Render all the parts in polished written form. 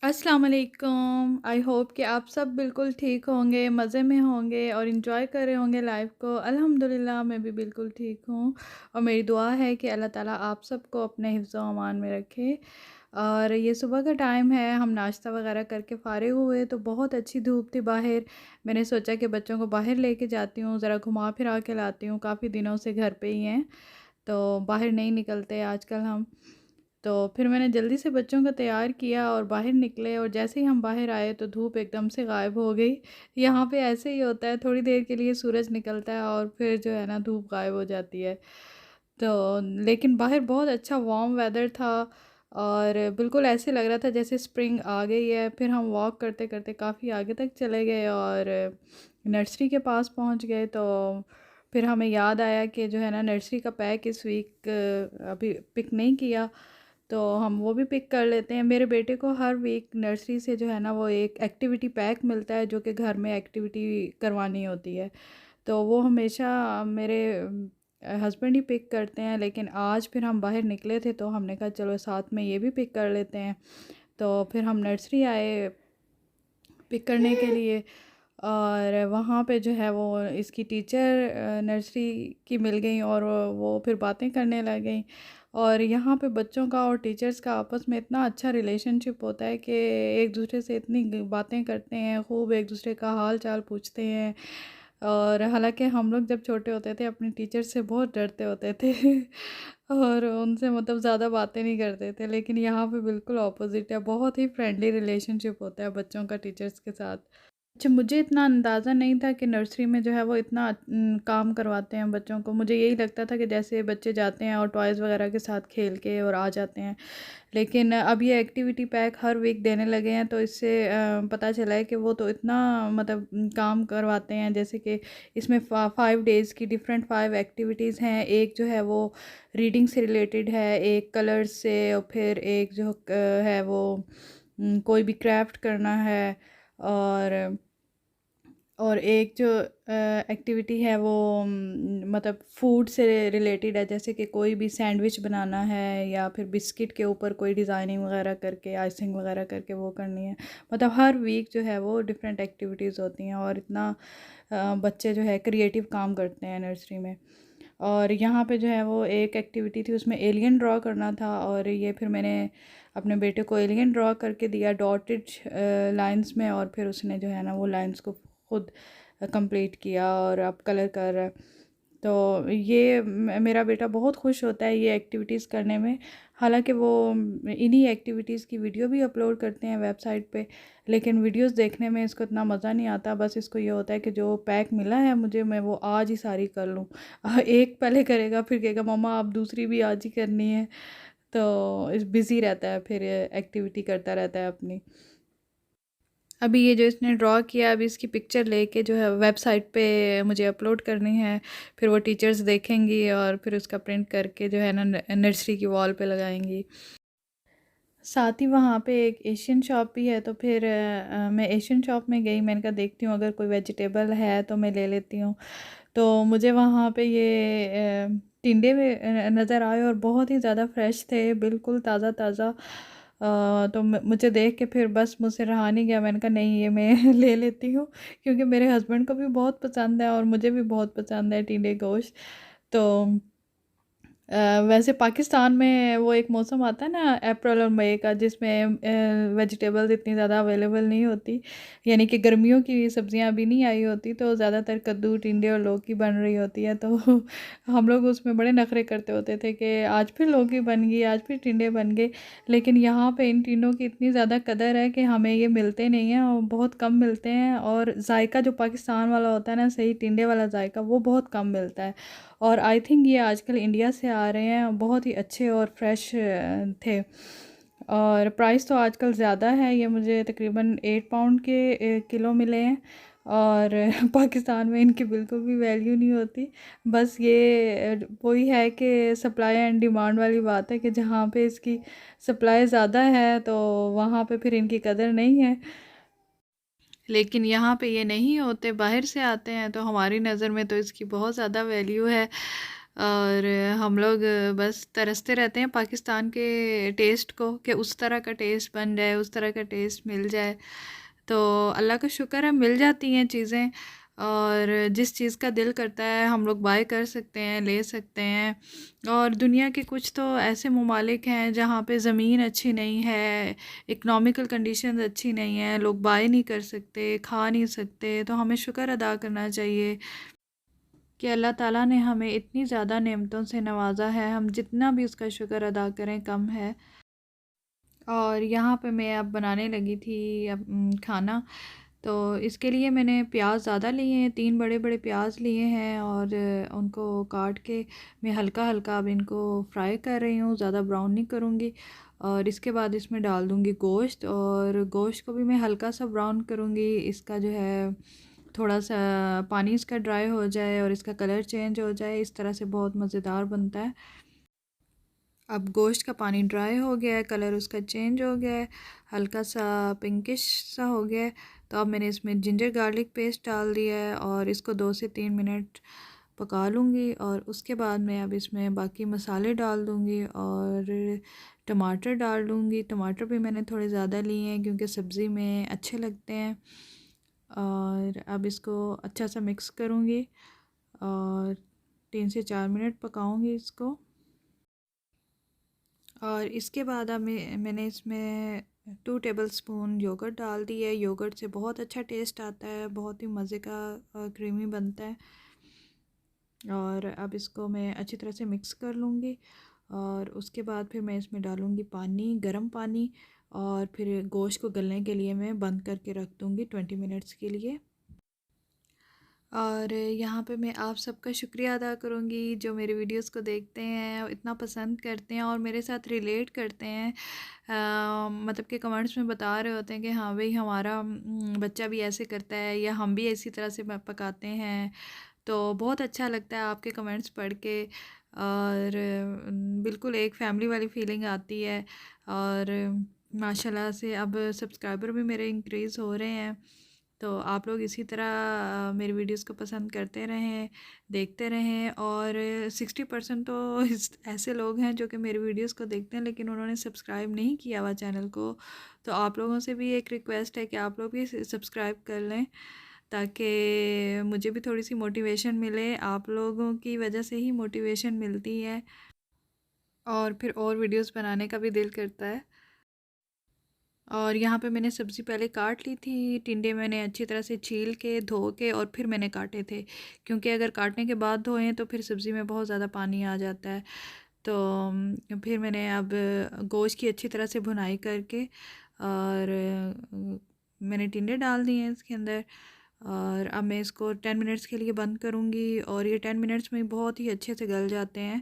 अस्सलाम वालेकुम। I hope कि आप सब बिल्कुल ठीक होंगे, मज़े में होंगे और इन्जॉय कर रहे होंगे लाइफ को। अल्हम्दुलिल्लाह मैं भी बिल्कुल ठीक हूँ और मेरी दुआ है कि अल्लाह ताला आप सबको अपने हिफ्ज़ व अमान में रखे। और ये सुबह का टाइम है, हम नाश्ता वगैरह करके फ़ारिग हुए तो बहुत अच्छी धूप थी बाहर। मैंने सोचा कि बच्चों को बाहर लेके जाती हूँ, ज़रा घुमा फिरा के लाती हूँ, काफ़ी दिनों से घर पे ही हैं, तो बाहर नहीं निकलते आजकल हम। तो फिर मैंने जल्दी से बच्चों को तैयार किया और बाहर निकले और जैसे ही हम बाहर आए तो धूप एकदम से गायब हो गई। यहाँ पे ऐसे ही होता है, थोड़ी देर के लिए सूरज निकलता है और फिर जो है ना धूप गायब हो जाती है। तो लेकिन बाहर बहुत अच्छा वार्म वेदर था और बिल्कुल ऐसे लग रहा था जैसे स्प्रिंग आ गई है। फिर हम वॉक करते-करते काफ़ी आगे तक चले गए और नर्सरी के पास पहुँच गए। तो फिर हमें याद आया कि जो है ना नर्सरी का पैक इस वीक अभी पिक नहीं किया, तो हम वो भी पिक कर लेते हैं। मेरे बेटे को हर वीक नर्सरी से जो है ना वो एक एक्टिविटी पैक मिलता है जो कि घर में एक्टिविटी करवानी होती है। तो वो हमेशा मेरे हस्बैंड ही पिक करते हैं, लेकिन आज फिर हम बाहर निकले थे तो हमने कहा चलो साथ में ये भी पिक कर लेते हैं। तो फिर हम नर्सरी आए पिक करने के लिए और वहाँ पे जो है वो इसकी टीचर नर्सरी की मिल गई और वो फिर बातें करने लग गई। और यहाँ पे बच्चों का और टीचर्स का आपस में इतना अच्छा रिलेशनशिप होता है कि एक दूसरे से इतनी बातें करते हैं, खूब एक दूसरे का हाल चाल पूछते हैं। और हालांकि हम लोग जब छोटे होते थे अपने टीचर से बहुत डरते होते थे और उनसे मतलब ज़्यादा बातें नहीं करते थे, लेकिन यहाँ पे बिल्कुल ऑपोजिट है, बहुत ही फ्रेंडली रिलेशनशिप होता है बच्चों का टीचर्स के साथ। अच्छा, मुझे इतना अंदाज़ा नहीं था कि नर्सरी में जो है वो इतना काम करवाते हैं बच्चों को। मुझे यही लगता था कि जैसे बच्चे जाते हैं और टॉयज़ वगैरह के साथ खेल के और आ जाते हैं। लेकिन अब ये एक्टिविटी पैक हर वीक देने लगे हैं तो इससे पता चला है कि वो तो इतना मतलब काम करवाते हैं। जैसे कि इसमें 5 डेज़ की डिफरेंट 5 एक्टिविटीज़ हैं। एक जो है वो रीडिंग से रिलेटेड है, एक कलर्स से और फिर एक जो है वो कोई भी क्राफ्ट करना है और एक जो एक्टिविटी है वो मतलब फूड से रिलेटेड है, जैसे कि कोई भी सैंडविच बनाना है या फिर बिस्किट के ऊपर कोई डिज़ाइनिंग वगैरह करके आइसिंग वगैरह करके वो करनी है। मतलब हर वीक जो है वो डिफरेंट एक्टिविटीज़ होती हैं और इतना बच्चे जो है क्रिएटिव काम करते हैं नर्सरी में। और यहाँ पे जो है वो एक एक्टिविटी थी, उसमें एलियन ड्रॉ करना था और ये फिर मैंने अपने बेटे को एलियन ड्रॉ करके दिया डॉटेड लाइंस में और फिर उसने जो है ना वो लाइंस को खुद कंप्लीट किया और अब कलर कर रहा है। तो ये मेरा बेटा बहुत खुश होता है ये एक्टिविटीज़ करने में। हालांकि वो इन्हीं एक्टिविटीज़ की वीडियो भी अपलोड करते हैं वेबसाइट पे, लेकिन वीडियोस देखने में इसको इतना मज़ा नहीं आता। बस इसको ये होता है कि जो पैक मिला है मुझे मैं वो आज ही सारी कर लूँ। एक पहले करेगा फिर कहेगा मम्मा आप दूसरी भी आज ही करनी है। तो इस बिज़ी रहता है, फिर एक्टिविटी करता रहता है अपनी। अभी ये जो इसने ड्रॉ किया अभी इसकी पिक्चर लेके जो है वेबसाइट पे मुझे अपलोड करनी है। फिर वो टीचर्स देखेंगी और फिर उसका प्रिंट करके जो है ना नर्सरी की वॉल पे लगाएंगी। साथ ही वहाँ पे एक एशियन शॉप भी है, तो फिर मैं एशियन शॉप में गई। मैंने कहा देखती हूँ अगर कोई वेजिटेबल है तो मैं ले लेती हूँ। तो मुझे वहाँ पे ये टिंडे में नज़र आए और बहुत ही ज़्यादा फ्रेश थे, बिल्कुल ताज़ा ताज़ा। तो मुझे देख के फिर बस मुझसे रहा नहीं गया, मैंने कहा नहीं ये मैं ले लेती हूँ, क्योंकि मेरे हस्बैंड को भी बहुत पसंद है और मुझे भी बहुत पसंद है टिंडे गोश्त। तो वैसे पाकिस्तान में वो एक मौसम आता है ना अप्रैल और मई का, जिसमें वेजिटेबल्स इतनी ज़्यादा अवेलेबल नहीं होती, यानी कि गर्मियों की सब्जियां अभी नहीं आई होती, तो ज़्यादातर कद्दू टिंडे और लौकी बन रही होती है। तो हम लोग उसमें बड़े नखरे करते होते थे कि आज फिर लौकी बन गई, आज फिर टिंडे बन गए। लेकिन यहाँ पे इन टिंडों की इतनी ज़्यादा कदर है कि हमें ये मिलते नहीं हैं और बहुत कम मिलते हैं। और जायका जो पाकिस्तान वाला होता है ना, सही टिंडे वाला जायका, वो बहुत कम मिलता है। और आई थिंक ये आजकल इंडिया से आ रहे हैं, बहुत ही अच्छे और फ्रेश थे। और प्राइस तो आजकल ज़्यादा है, ये मुझे तकरीबन 8 पाउंड के किलो मिले हैं। और पाकिस्तान में इनकी बिल्कुल भी वैल्यू नहीं होती। बस ये वही है कि सप्लाई एंड डिमांड वाली बात है कि जहाँ पे इसकी सप्लाई ज़्यादा है तो वहाँ पे फिर इनकी कदर नहीं है। लेकिन यहाँ पे ये नहीं होते, बाहर से आते हैं तो हमारी नज़र में तो इसकी बहुत ज़्यादा वैल्यू है। और हम लोग बस तरसते रहते हैं पाकिस्तान के टेस्ट को, कि उस तरह का टेस्ट बन जाए, उस तरह का टेस्ट मिल जाए। तो अल्लाह का शुक्र है मिल जाती हैं चीज़ें, और जिस चीज़ का दिल करता है हम लोग बाय कर सकते हैं, ले सकते हैं। और दुनिया के कुछ तो ऐसे ममालिक हैं जहाँ पे ज़मीन अच्छी नहीं है, इकनॉमिकल कंडीशंस अच्छी नहीं है, लोग बाय नहीं कर सकते, खा नहीं सकते। तो हमें शुक्र अदा करना चाहिए कि अल्लाह ताला ने हमें इतनी ज़्यादा नेमतों से नवाज़ा है, हम जितना भी उसका शुक्र अदा करें कम है। और यहाँ पे मैं अब बनाने लगी थी खाना। तो इसके लिए मैंने प्याज ज़्यादा लिए हैं, 3 बड़े-बड़े प्याज लिए हैं, और उनको काट के मैं हल्का-हल्का अब इनको फ्राई कर रही हूँ, ज़्यादा ब्राउन नहीं करूँगी। और इसके बाद इसमें डाल दूँगी गोश्त, और गोश्त को भी मैं हल्का सा ब्राउन करूँगी। इसका जो है थोड़ा सा पानी इसका ड्राई हो जाए और इसका कलर चेंज हो जाए, इस तरह से बहुत मज़ेदार बनता है। अब गोश्त का पानी ड्राई हो गया है, कलर उसका चेंज हो गया है, हल्का सा पिंकिश सा हो गया है। तो अब मैंने इसमें जिंजर गार्लिक पेस्ट डाल दिया है और इसको 2 से 3 मिनट पका लूँगी। और उसके बाद मैं अब इसमें बाकी मसाले डाल दूँगी और टमाटर डाल दूँगी। टमाटर भी मैंने थोड़े ज़्यादा लिए हैं क्योंकि सब्ज़ी में अच्छे लगते हैं। और अब इसको अच्छा सा मिक्स करूँगी और 3 से 4 मिनट पकाऊँगी इसको। और इसके बाद अब मैंने इसमें 2 टेबलस्पून योगर्ट डाल दी है। योगर्ट से बहुत अच्छा टेस्ट आता है, बहुत ही मज़े का क्रीमी बनता है। और अब इसको मैं अच्छी तरह से मिक्स कर लूँगी और उसके बाद फिर मैं इसमें डालूँगी पानी, गर्म पानी, और फिर गोश्त को गलने के लिए मैं बंद करके रख दूँगी 20 मिनट्स के लिए। और यहाँ पे मैं आप सबका शुक्रिया अदा करूँगी जो मेरे वीडियोस को देखते हैं और इतना पसंद करते हैं और मेरे साथ रिलेट करते हैं। मतलब कि कमेंट्स में बता रहे होते हैं कि हाँ भाई हमारा बच्चा भी ऐसे करता है या हम भी इसी तरह से पकाते हैं। तो बहुत अच्छा लगता है आपके कमेंट्स पढ़ के, और बिल्कुल एक फैमिली वाली फीलिंग आती है। और माशाल्लाह से अब सब्सक्राइबर भी मेरे इंक्रीज़ हो रहे हैं। तो आप लोग इसी तरह मेरी वीडियोस को पसंद करते रहें, देखते रहें। और 60% तो ऐसे लोग हैं जो कि मेरी वीडियोस को देखते हैं लेकिन उन्होंने सब्सक्राइब नहीं किया हुआ चैनल को। तो आप लोगों से भी एक रिक्वेस्ट है कि आप लोग भी सब्सक्राइब कर लें ताकि मुझे भी थोड़ी सी मोटिवेशन मिले। आप लोगों की वजह से ही मोटिवेशन मिलती है और फिर और वीडियोस बनाने का भी दिल करता है। और यहाँ पे मैंने सब्ज़ी पहले काट ली थी। टिंडे मैंने अच्छी तरह से छील के धो के और फिर मैंने काटे थे, क्योंकि अगर काटने के बाद धोएं तो फिर सब्ज़ी में बहुत ज़्यादा पानी आ जाता है। तो फिर मैंने अब गोश्त की अच्छी तरह से भुनाई करके और मैंने टिंडे डाल दिए हैं इसके अंदर। और अब मैं इसको 10 मिनट्स के लिए बंद करूँगी और ये 10 मिनट्स में बहुत ही अच्छे से गल जाते हैं।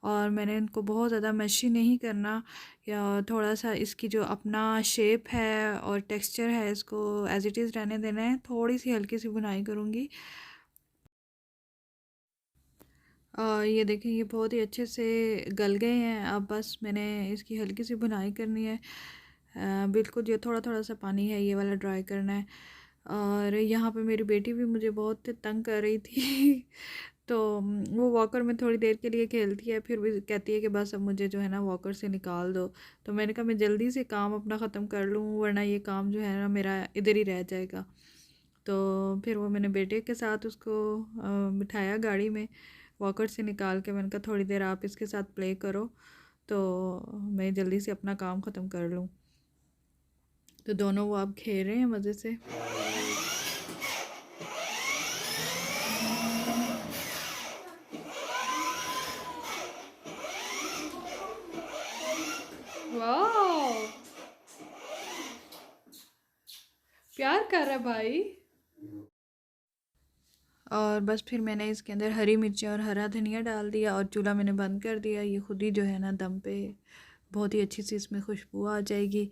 और मैंने इनको बहुत ज़्यादा मशी नहीं करना, या थोड़ा सा इसकी जो अपना शेप है और टेक्सचर है इसको एज़ इट इज़ रहने देना है। थोड़ी सी हल्की सी बुनाई करूँगी। ये देखें ये बहुत ही अच्छे से गल गए हैं। अब बस मैंने इसकी हल्की सी बुनाई करनी है। बिल्कुल जो थोड़ा थोड़ा सा पानी है ये वाला ड्राई करना है। और यहाँ पे मेरी बेटी भी मुझे बहुत तंग कर रही थी तो वो वॉकर में थोड़ी देर के लिए खेलती है, फिर भी कहती है कि बस अब मुझे जो है ना वॉकर से निकाल दो। तो मैंने कहा मैं जल्दी से काम अपना ख़त्म कर लूँ वरना ये काम जो है ना मेरा इधर ही रह जाएगा। तो फिर वो मैंने बेटे के साथ उसको बिठाया गाड़ी में, वॉकर से निकाल के मैंने कहा थोड़ी देर आप इसके साथ प्ले करो तो मैं जल्दी से अपना काम ख़त्म कर लूँ। तो दोनों वो अब खेल रहे हैं मज़े से। वाह, प्यार कर रहा है भाई। और बस फिर मैंने इसके अंदर हरी मिर्ची और हरा धनिया डाल दिया और चूल्हा मैंने बंद कर दिया। ये खुद ही जो है ना दम पे बहुत ही अच्छी सी इसमें खुशबू आ जाएगी।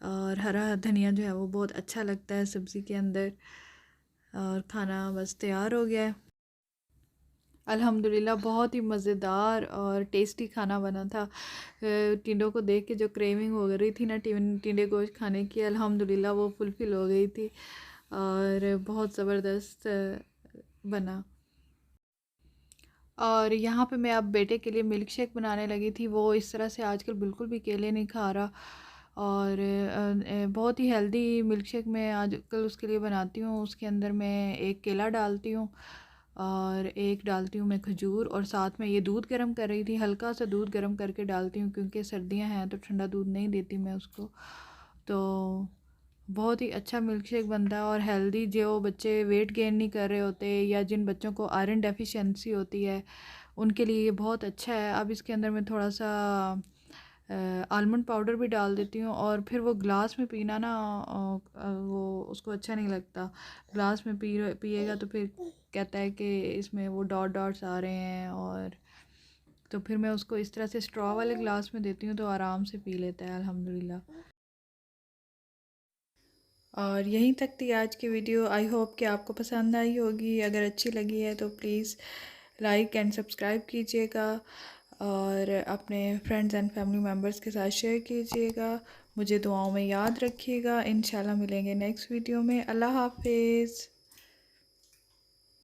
और हरा धनिया जो है वो बहुत अच्छा लगता है सब्ज़ी के अंदर। और खाना बस तैयार हो गया है अल्हम्दुलिल्लाह। बहुत ही मज़ेदार और टेस्टी खाना बना था। टिंडों को देख के जो क्रेविंग हो रही थी ना टिंडे गोश्त खाने की, अल्हम्दुलिल्लाह वो फुलफ़िल हो गई थी और बहुत ज़बरदस्त बना। और यहाँ पे मैं अब बेटे के लिए मिल्क शेक बनाने लगी थी। वो इस तरह से आजकल बिल्कुल भी केले नहीं खा रहा, और बहुत ही हेल्दी मिल्क शेक मैं आजकल उसके लिए बनाती हूँ। उसके अंदर मैं एक केला डालती हूँ और एक डालती हूँ मैं खजूर, और साथ में ये दूध गर्म कर रही थी, हल्का सा दूध गर्म करके डालती हूँ क्योंकि सर्दियाँ हैं तो ठंडा दूध नहीं देती मैं उसको। तो बहुत ही अच्छा मिल्क शेक बनता है और हेल्दी। जो बच्चे वेट गेन नहीं कर रहे होते या जिन बच्चों को आयरन डेफिशिएंसी होती है, उनके लिए ये बहुत अच्छा है। अब इसके अंदर मैं थोड़ा सा आलमंड पाउडर भी डाल देती हूँ, और फिर वो ग्लास में पीना ना वो उसको अच्छा नहीं लगता। ग्लास में पिएगा तो फिर कहता है कि इसमें वो डॉट डॉट्स आ रहे हैं, और तो फिर मैं उसको इस तरह से स्ट्रॉ वाले ग्लास में देती हूँ तो आराम से पी लेता है अल्हम्दुलिल्लाह। और यहीं तक थी आज की वीडियो। आई होप कि आपको पसंद आई होगी। अगर अच्छी लगी है तो प्लीज़ लाइक एंड सब्सक्राइब कीजिएगा, और अपने फ्रेंड्स एंड फैमिली मेम्बर्स के साथ शेयर कीजिएगा। मुझे दुआओं में याद रखिएगा। इंशाल्लाह मिलेंगे नेक्स्ट वीडियो में। अल्लाह हाफिज़।